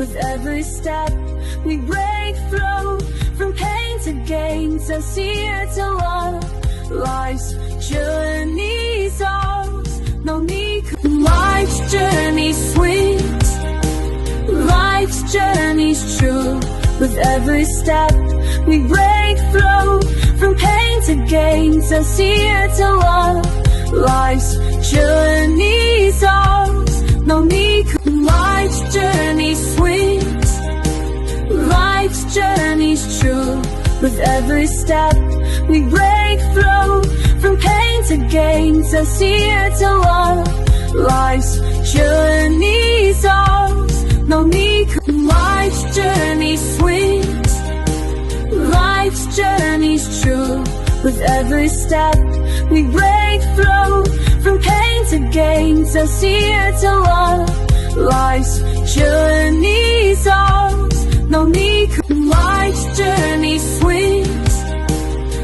With every step we break through, from pain to gain, so here to love. Life's journey's ours, no need. Life's journey's sweet, life's journey's true. With every step we break through, from pain to gain, so here to love. Life's journey's ours, no need. Life's journey's sweet, life's journey's true. With every step we break through, from pain to gain, so here to love. Life's journey's ours, no need. Life's journey's sweet, life's journey's true. With every step we break through, from pain to gain, so here to love. Life's journey's ours, no need. Life's journey's sweet,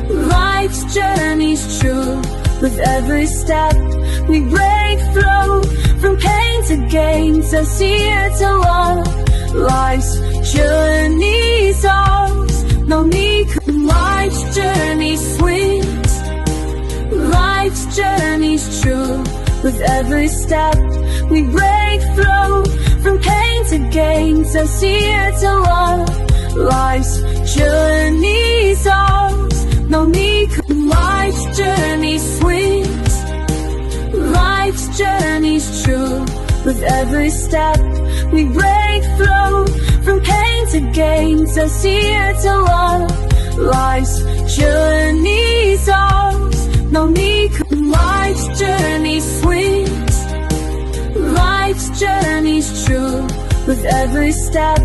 life's journey's true. With every step we break through, from pain to gain, so here to love. Life's journey's ours, no need. Life's journey's sweet, life's journey's true. With every step we break through, from pain to gain, so here to love. Life's journey's ours, no need. Life's journey's sweet, life's journey's true. With every step we break through, from pain to gain, so here to love. Life's journey's ours, no need. Life's journey's sweet, life's journey's true. With every step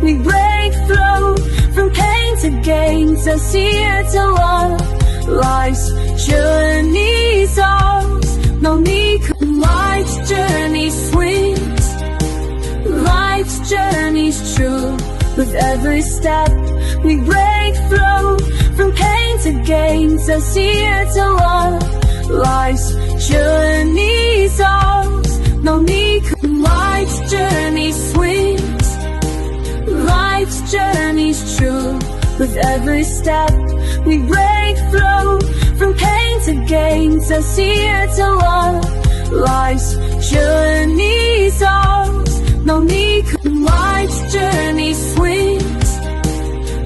we break through, from pain to gain, so here to love. Life's journey's ours, no need. Life's journey's sweet, life's journey's true. With every step we break through, from pain to gain, so here to love. Life's journey's ours, no need. Life's journey's sweet, life's journey's true. With every step we break through, from pain to gain, so here to love. Life's journey's ours, no need. Life's journey's sweet,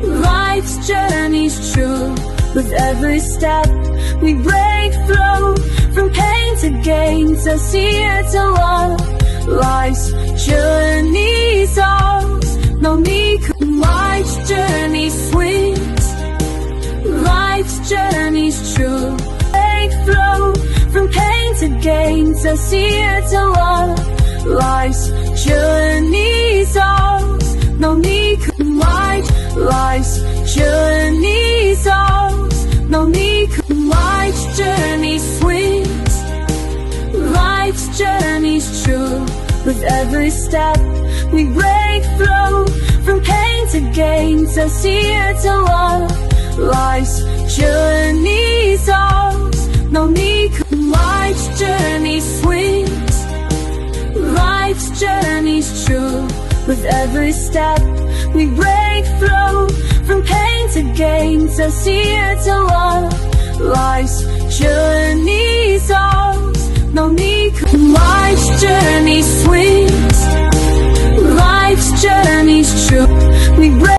life's journey's true. With every step we break through, from pain to gain, so here to love. Life's journey's ours, no need. Life's journey's sweet, life's journey's true. Break through, from pain to gain, so here to love. Life's journey's ours, no need. Life's journey's ours, no need. Life's journey's sweet, life's journey's true. With every step we break through, from pain to gain, so here to love. Life's journey's ours, no need. Life's journey's sweet, life's journey's true. With every step we break through, from pain to gain, so here to love. Life's journey's ours, no need. Life's journey's sweet,